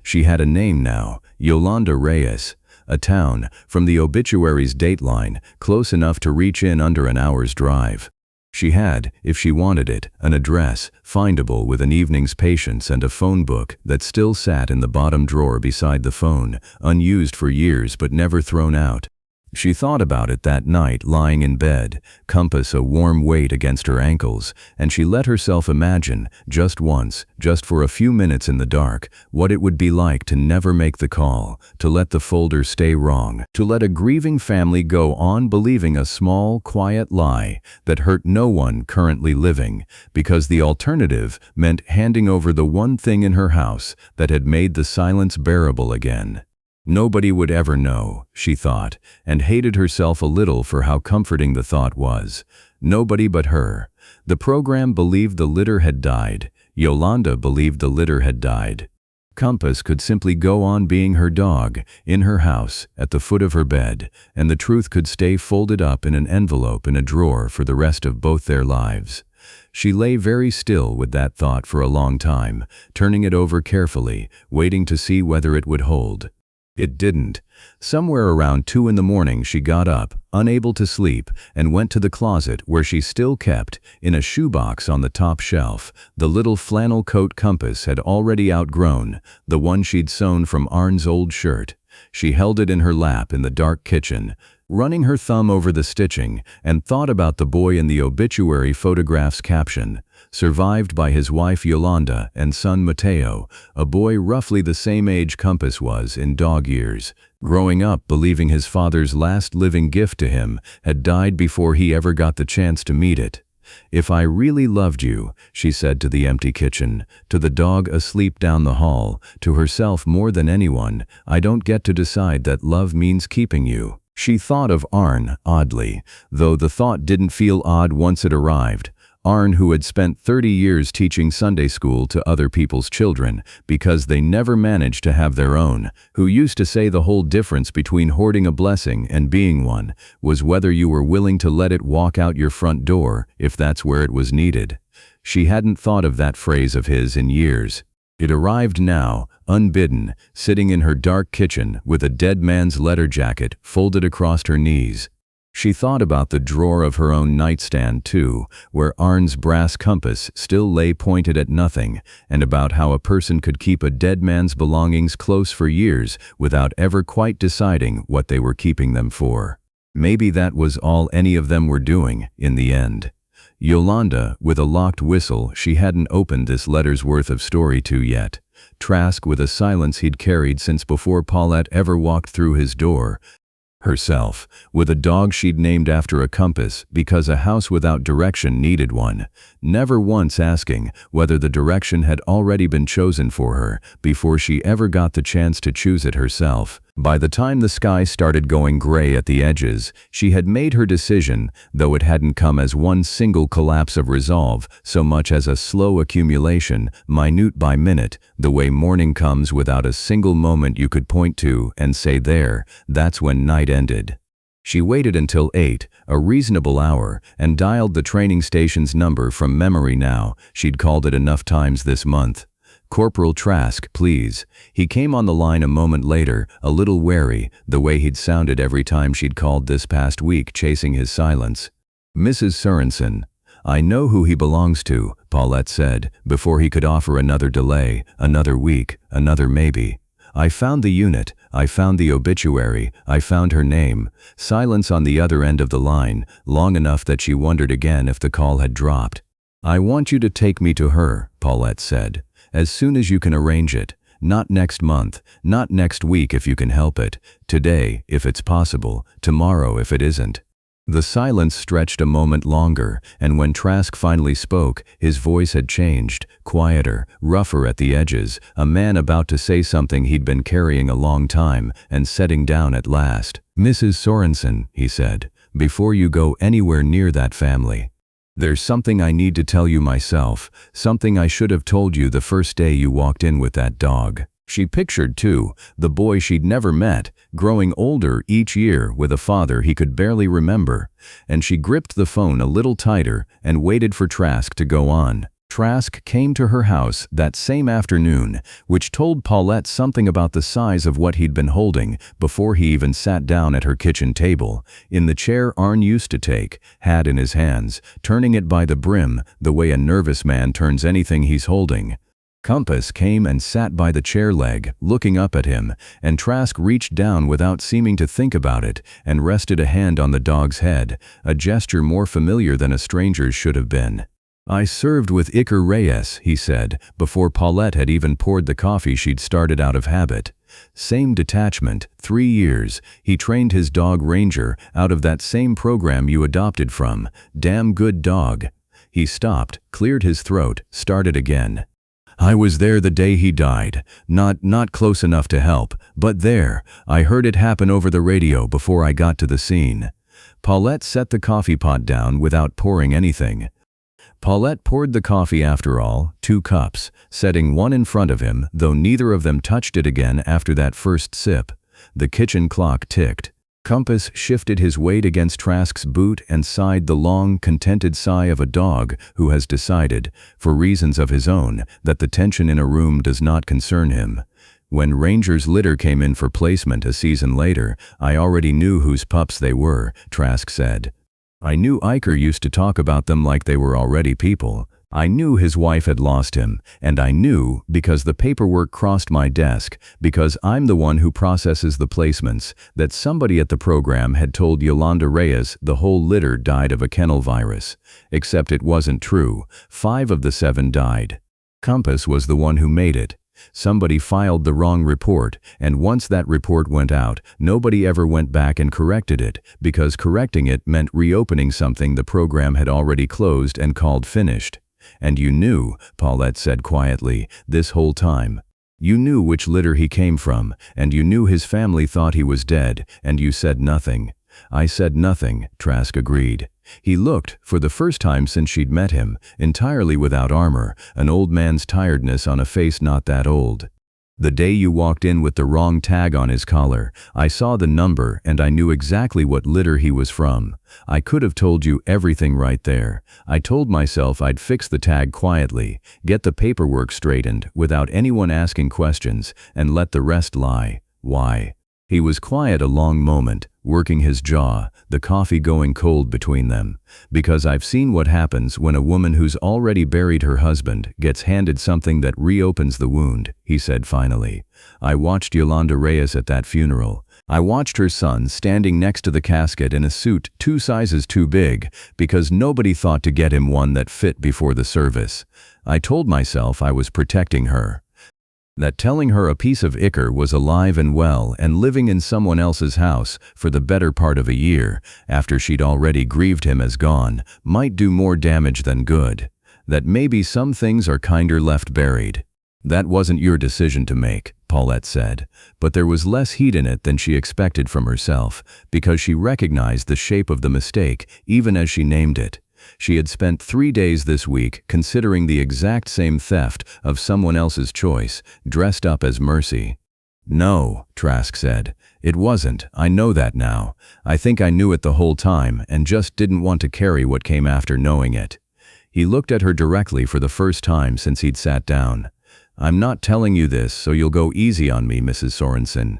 She had a name now, Yolanda Reyes. A town, from the obituary's dateline, close enough to reach in under an hour's drive. She had, if she wanted it, an address, findable with an evening's patience, and a phone book that still sat in the bottom drawer beside the phone, unused for years but never thrown out. She thought about it that night lying in bed, Compass a warm weight against her ankles, and she let herself imagine, just once, just for a few minutes in the dark, what it would be like to never make the call, to let the folder stay wrong, to let a grieving family go on believing a small, quiet lie that hurt no one currently living, because the alternative meant handing over the one thing in her house that had made the silence bearable again. Nobody would ever know, she thought, and hated herself a little for how comforting the thought was. Nobody but her. The program believed the litter had died. Yolanda believed the litter had died. Compass could simply go on being her dog, in her house, at the foot of her bed, and the truth could stay folded up in an envelope in a drawer for the rest of both their lives. She lay very still with that thought for a long time, turning it over carefully, waiting to see whether it would hold. It didn't. Somewhere around 2 in the morning she got up, unable to sleep, and went to the closet where she still kept, in a shoebox on the top shelf, the little flannel coat Compass had already outgrown, the one she'd sewn from Arne's old shirt. She held it in her lap in the dark kitchen, running her thumb over the stitching, and thought about the boy in the obituary photograph's caption, survived by his wife Yolanda and son Mateo, a boy roughly the same age Compass was in dog years, growing up believing his father's last living gift to him had died before he ever got the chance to meet it. "If I really loved you," she said to the empty kitchen, to the dog asleep down the hall, to herself more than anyone, "I don't get to decide that love means keeping you." She thought of Arn, oddly, though the thought didn't feel odd once it arrived. Arn, who had spent 30 years teaching Sunday school to other people's children because they never managed to have their own, who used to say the whole difference between hoarding a blessing and being one was whether you were willing to let it walk out your front door if that's where it was needed. She hadn't thought of that phrase of his in years. It arrived now, unbidden, sitting in her dark kitchen with a dead man's letter jacket folded across her knees. She thought about the drawer of her own nightstand, too, where Arn's brass compass still lay pointed at nothing, and about how a person could keep a dead man's belongings close for years without ever quite deciding what they were keeping them for. Maybe that was all any of them were doing, in the end. Yolanda, with a locked whistle she hadn't opened this letter's worth of story to yet. Trask, with a silence he'd carried since before Paulette ever walked through his door. Herself, with a dog she'd named after a compass because a house without direction needed one, never once asking whether the direction had already been chosen for her before she ever got the chance to choose it herself. By the time the sky started going gray at the edges, she had made her decision, though it hadn't come as one single collapse of resolve so much as a slow accumulation, minute by minute, the way morning comes without a single moment you could point to and say there, that's when night ended. She waited until 8, a reasonable hour, and dialed the training station's number from memory now. She'd called it enough times this month. "Corporal Trask, please." He came on the line a moment later, a little wary, the way he'd sounded every time she'd called this past week, chasing his silence. "Mrs. Sorensen." "I know who he belongs to," Paulette said, before he could offer another delay, another week, another maybe. "I found the unit, I found the obituary, I found her name." Silence on the other end of the line, long enough that she wondered again if the call had dropped. "I want you to take me to her," Paulette said. "As soon as you can arrange it. Not next month, not next week if you can help it. Today, if it's possible. Tomorrow if it isn't." The silence stretched a moment longer, and when Trask finally spoke, his voice had changed, quieter, rougher at the edges, a man about to say something he'd been carrying a long time and setting down at last. "Mrs. Sorensen," he said, "before you go anywhere near that family, there's something I need to tell you myself, something I should have told you the first day you walked in with that dog." She pictured, too, the boy she'd never met, growing older each year with a father he could barely remember, and she gripped the phone a little tighter and waited for Trask to go on. Trask came to her house that same afternoon, which told Paulette something about the size of what he'd been holding before he even sat down at her kitchen table, in the chair Arn used to take, hat in his hands, turning it by the brim the way a nervous man turns anything he's holding. Compass came and sat by the chair leg, looking up at him, and Trask reached down without seeming to think about it and rested a hand on the dog's head, a gesture more familiar than a stranger's should have been. "I served with Iker Reyes," he said, before Paulette had even poured the coffee she'd started out of habit. "Same detachment, 3 years. He trained his dog Ranger out of that same program you adopted from. Damn good dog." He stopped, cleared his throat, started again. "I was there the day he died. Not close enough to help, but there. I heard it happen over the radio before I got to the scene." Paulette set the coffee pot down without pouring anything. Paulette poured the coffee after all, 2 cups, setting one in front of him, though neither of them touched it again after that first sip. The kitchen clock ticked. Compass shifted his weight against Trask's boot and sighed the long, contented sigh of a dog who has decided, for reasons of his own, that the tension in a room does not concern him. When Ranger's litter came in for placement a season later, I already knew whose pups they were, Trask said. I knew Iker used to talk about them like they were already people. I knew his wife had lost him, and I knew, because the paperwork crossed my desk, because I'm the one who processes the placements, that somebody at the program had told Yolanda Reyes the whole litter died of a kennel virus. Except it wasn't true. 5 of the 7 died. Compass was the one who made it. Somebody filed the wrong report, and once that report went out, nobody ever went back and corrected it, because correcting it meant reopening something the program had already closed and called finished. And you knew, Paulette said quietly, this whole time. You knew which litter he came from, and you knew his family thought he was dead, and you said nothing. I said nothing, Trask agreed. He looked, for the first time since she'd met him, entirely without armor, an old man's tiredness on a face not that old. The day you walked in with the wrong tag on his collar, I saw the number and I knew exactly what litter he was from. I could have told you everything right there. I told myself I'd fix the tag quietly, get the paperwork straightened without anyone asking questions, and let the rest lie. Why? He was quiet a long moment, working his jaw, the coffee going cold between them. Because I've seen what happens when a woman who's already buried her husband gets handed something that reopens the wound, he said finally. I watched Yolanda Reyes at that funeral. I watched her son standing next to the casket in a suit 2 sizes too big, because nobody thought to get him one that fit before the service. I told myself I was protecting her. That telling her a piece of ichor was alive and well and living in someone else's house for the better part of a year, after she'd already grieved him as gone, might do more damage than good. That maybe some things are kinder left buried. That wasn't your decision to make, Paulette said, but there was less heat in it than she expected from herself, because she recognized the shape of the mistake even as she named it. She had spent 3 days this week considering the exact same theft of someone else's choice, dressed up as Mercy. No, Trask said. It wasn't. I know that now. I think I knew it the whole time and just didn't want to carry what came after knowing it. He looked at her directly for the first time since he'd sat down. I'm not telling you this so you'll go easy on me, Mrs. Sorensen.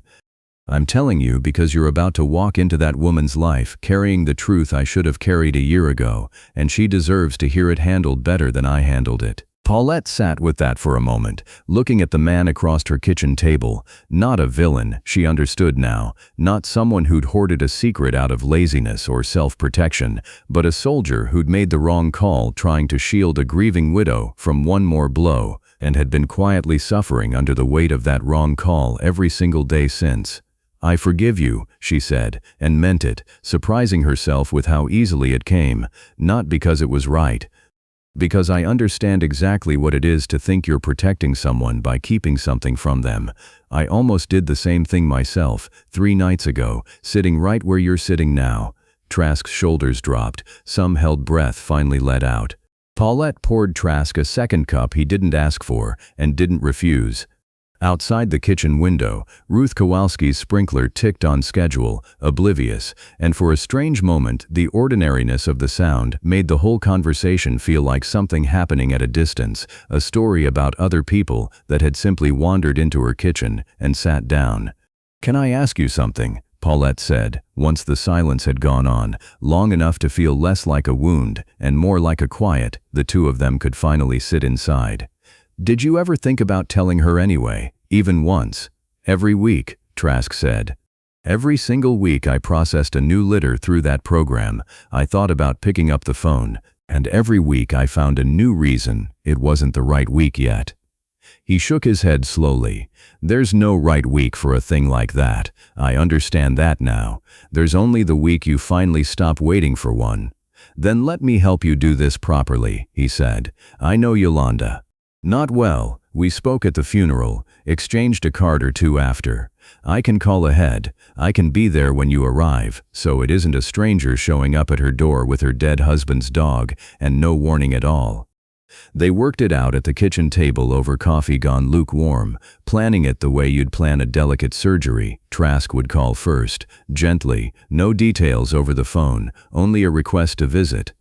I'm telling you because you're about to walk into that woman's life carrying the truth I should have carried a year ago, and she deserves to hear it handled better than I handled it. Paulette sat with that for a moment, looking at the man across her kitchen table. Not a villain, she understood now, not someone who'd hoarded a secret out of laziness or self-protection, but a soldier who'd made the wrong call trying to shield a grieving widow from one more blow, and had been quietly suffering under the weight of that wrong call every single day since. I forgive you, she said, and meant it, surprising herself with how easily it came, not because it was right. Because I understand exactly what it is to think you're protecting someone by keeping something from them. I almost did the same thing myself, 3 nights ago, sitting right where you're sitting now. Trask's shoulders dropped, some held breath finally let out. Paulette poured Trask a second cup he didn't ask for, and didn't refuse. Outside the kitchen window, Ruth Kowalski's sprinkler ticked on schedule, oblivious, and for a strange moment the ordinariness of the sound made the whole conversation feel like something happening at a distance, a story about other people that had simply wandered into her kitchen and sat down. Can I ask you something? Paulette said, once the silence had gone on, long enough to feel less like a wound and more like a quiet, the two of them could finally sit inside. Did you ever think about telling her anyway, even once? Every week, Trask said. Every single week I processed a new litter through that program. I thought about picking up the phone, and every week I found a new reason it wasn't the right week yet. He shook his head slowly. There's no right week for a thing like that. I understand that now. There's only the week you finally stop waiting for one. Then let me help you do this properly, he said. I know Yolanda. Not well. We spoke at the funeral, exchanged a card or two after. I can call ahead. I can be there when you arrive, so it isn't a stranger showing up at her door with her dead husband's dog and no warning at all. They worked it out at the kitchen table over coffee gone lukewarm, planning it the way you'd plan a delicate surgery. Trask would call first, gently, no details over the phone, only a request to visit.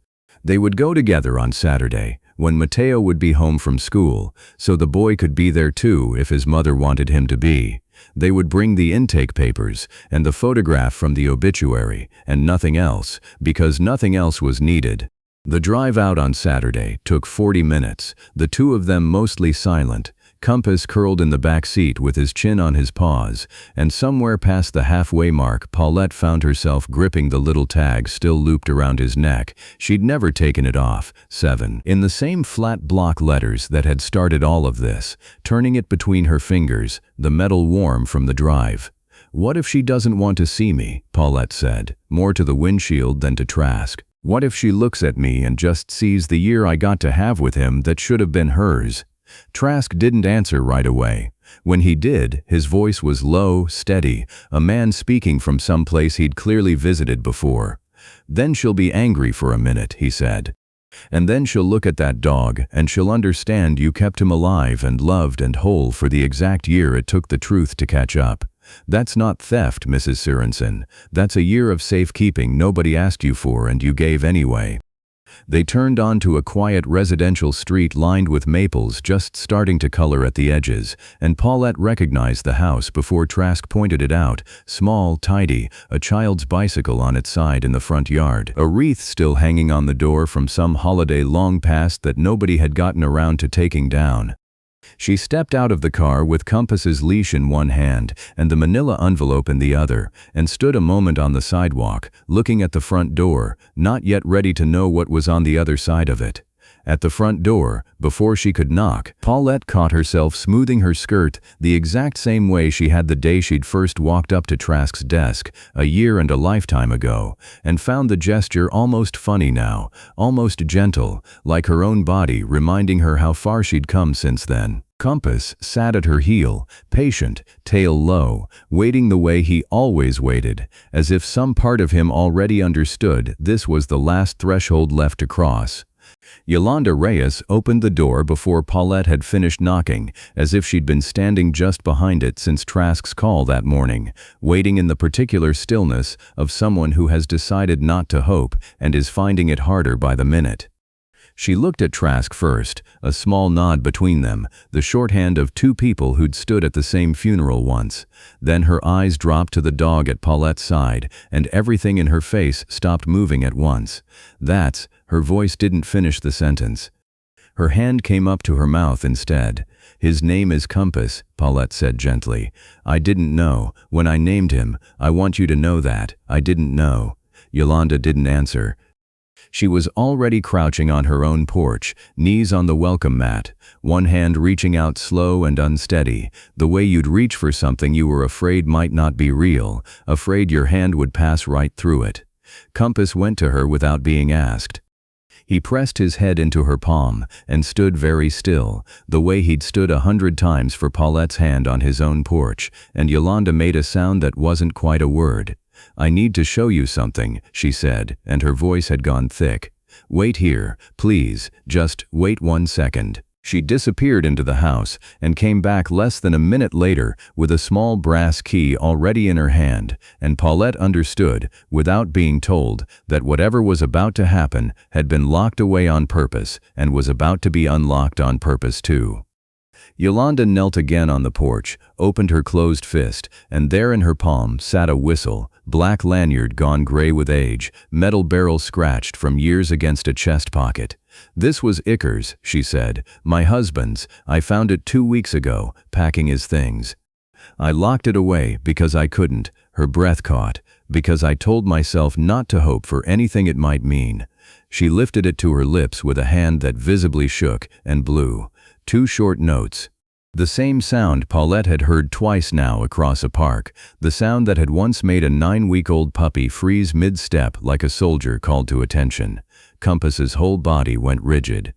They would go together on Saturday, when Mateo would be home from school, so the boy could be there too if his mother wanted him to be. They would bring the intake papers and the photograph from the obituary, and nothing else, because nothing else was needed. The drive out on Saturday took 40 minutes, the two of them mostly silent, Compass curled in the back seat with his chin on his paws, and somewhere past the halfway mark, Paulette found herself gripping the little tag still looped around his neck. She'd never taken it off. 7. In the same flat block letters that had started all of this, turning it between her fingers, the metal warm from the drive. "What if she doesn't want to see me?" Paulette said, more to the windshield than to Trask. "What if she looks at me and just sees the year I got to have with him that should have been hers?" Trask didn't answer right away. When he did, his voice was low, steady, a man speaking from some place he'd clearly visited before. "Then she'll be angry for a minute," he said. "And then she'll look at that dog, and she'll understand you kept him alive and loved and whole for the exact year it took the truth to catch up. That's not theft, Mrs. Sorensen. That's a year of safekeeping nobody asked you for and you gave anyway." They turned onto a quiet residential street lined with maples just starting to color at the edges, and Paulette recognized the house before Trask pointed it out. Small, tidy, a child's bicycle on its side in the front yard, a wreath still hanging on the door from some holiday long past that nobody had gotten around to taking down. She stepped out of the car with Compass's leash in one hand and the manila envelope in the other, and stood a moment on the sidewalk, looking at the front door, not yet ready to know what was on the other side of it. At the front door, before she could knock, Paulette caught herself smoothing her skirt the exact same way she had the day she'd first walked up to Trask's desk, a year and a lifetime ago, and found the gesture almost funny now, almost gentle, like her own body reminding her how far she'd come since then. Compass sat at her heel, patient, tail low, waiting the way he always waited, as if some part of him already understood this was the last threshold left to cross. Yolanda Reyes opened the door before Paulette had finished knocking, as if she'd been standing just behind it since Trask's call that morning, waiting in the particular stillness of someone who has decided not to hope and is finding it harder by the minute. She looked at Trask first, a small nod between them, the shorthand of two people who'd stood at the same funeral once. Then her eyes dropped to the dog at Paulette's side, and everything in her face stopped moving at once. Her voice didn't finish the sentence. Her hand came up to her mouth instead. "His name is Compass," Paulette said gently. "I didn't know. When I named him, I want you to know that. I didn't know." Yolanda didn't answer. She was already crouching on her own porch, knees on the welcome mat, one hand reaching out slow and unsteady, the way you'd reach for something you were afraid might not be real, afraid your hand would pass right through it. Compass went to her without being asked. He pressed his head into her palm and stood very still, the way he'd stood 100 times for Paulette's hand on his own porch, and Yolanda made a sound that wasn't quite a word. "I need to show you something," she said, and her voice had gone thick. "Wait here, please, just wait 1 second." She disappeared into the house and came back less than a minute later with a small brass key already in her hand, and Paulette understood, without being told, that whatever was about to happen had been locked away on purpose and was about to be unlocked on purpose too. Yolanda knelt again on the porch, opened her closed fist, and there in her palm sat a whistle, black lanyard gone gray with age, metal barrel scratched from years against a chest pocket. "This was Icker's," she said, "my husband's. I found it 2 weeks ago, packing his things. I locked it away because I couldn't," her breath caught, "because I told myself not to hope for anything it might mean." She lifted it to her lips with a hand that visibly shook and blew. 2 short notes. The same sound Paulette had heard twice now across a park, the sound that had once made a 9-week-old puppy freeze mid-step like a soldier called to attention. Compass's whole body went rigid.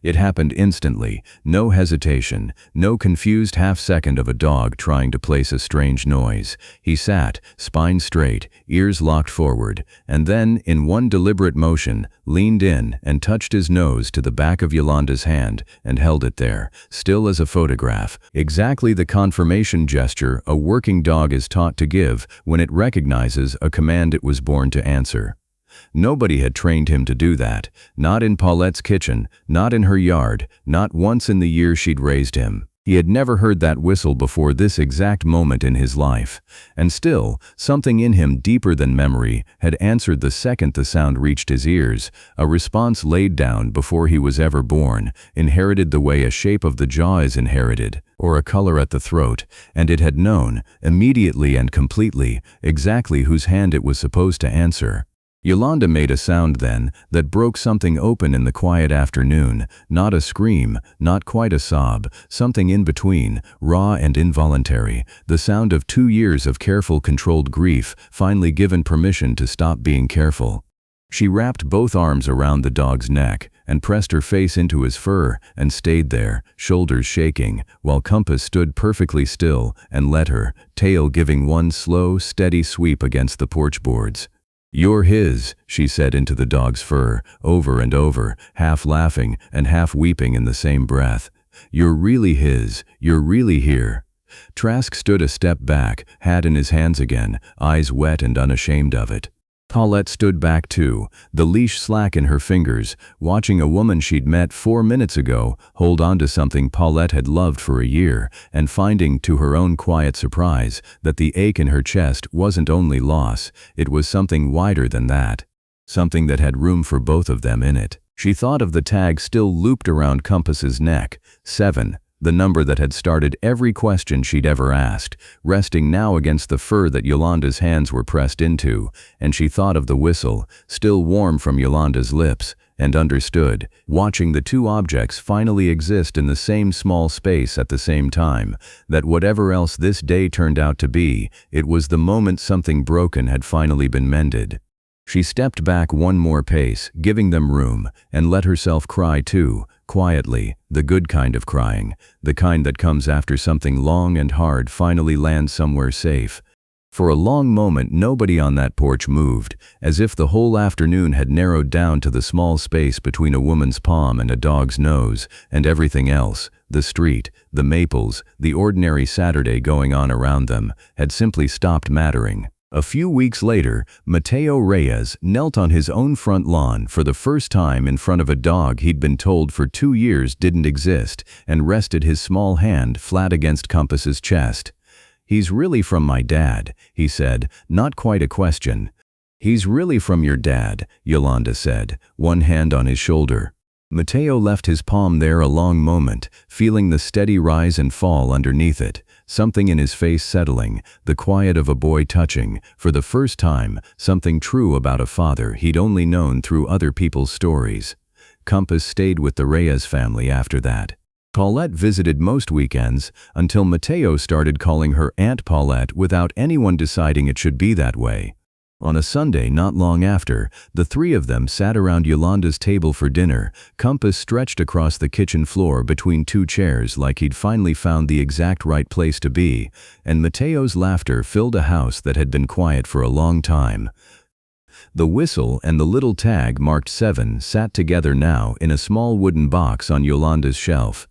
It happened instantly, no hesitation, no confused half-second of a dog trying to place a strange noise. He sat, spine straight, ears locked forward, and then, in one deliberate motion, leaned in and touched his nose to the back of Yolanda's hand and held it there, still as a photograph. Exactly the confirmation gesture a working dog is taught to give when it recognizes a command it was born to answer. Nobody had trained him to do that, not in Paulette's kitchen, not in her yard, not once in the year she'd raised him. He had never heard that whistle before this exact moment in his life. And still, something in him deeper than memory had answered the second the sound reached his ears, a response laid down before he was ever born, inherited the way a shape of the jaw is inherited, or a color at the throat, and it had known, immediately and completely, exactly whose hand it was supposed to answer. Yolanda made a sound then that broke something open in the quiet afternoon, not a scream, not quite a sob, something in between, raw and involuntary, the sound of 2 years of careful controlled grief finally given permission to stop being careful. She wrapped both arms around the dog's neck and pressed her face into his fur and stayed there, shoulders shaking, while Compass stood perfectly still and let her, tail giving one slow, steady sweep against the porch boards. "You're his," she said into the dog's fur, over and over, half laughing and half weeping in the same breath. "You're really his. You're really here." Trask stood a step back, hat in his hands again, eyes wet and unashamed of it. Paulette stood back too, the leash slack in her fingers, watching a woman she'd met 4 minutes ago hold on to something Paulette had loved for a year, and finding, to her own quiet surprise, that the ache in her chest wasn't only loss, it was something wider than that. Something that had room for both of them in it. She thought of the tag still looped around Compass's neck, 7. The number that had started every question she'd ever asked, resting now against the fur that Yolanda's hands were pressed into, and she thought of the whistle, still warm from Yolanda's lips, and understood, watching the two objects finally exist in the same small space at the same time, that whatever else this day turned out to be, it was the moment something broken had finally been mended. She stepped back one more pace, giving them room, and let herself cry too, quietly, the good kind of crying, the kind that comes after something long and hard finally lands somewhere safe. For a long moment nobody on that porch moved, as if the whole afternoon had narrowed down to the small space between a woman's palm and a dog's nose, and everything else, the street, the maples, the ordinary Saturday going on around them, had simply stopped mattering. A few weeks later, Mateo Reyes knelt on his own front lawn for the first time in front of a dog he'd been told for 2 years didn't exist, and rested his small hand flat against Compass's chest. "He's really from my dad," he said, not quite a question. "He's really from your dad," Yolanda said, one hand on his shoulder. Mateo left his palm there a long moment, feeling the steady rise and fall underneath it, something in his face settling, the quiet of a boy touching, for the first time, something true about a father he'd only known through other people's stories. Compass stayed with the Reyes family after that. Paulette visited most weekends, until Mateo started calling her Aunt Paulette without anyone deciding it should be that way. On a Sunday not long after, the three of them sat around Yolanda's table for dinner, Compass stretched across the kitchen floor between 2 chairs like he'd finally found the exact right place to be, and Mateo's laughter filled a house that had been quiet for a long time. The whistle and the little tag marked 7 sat together now in a small wooden box on Yolanda's shelf.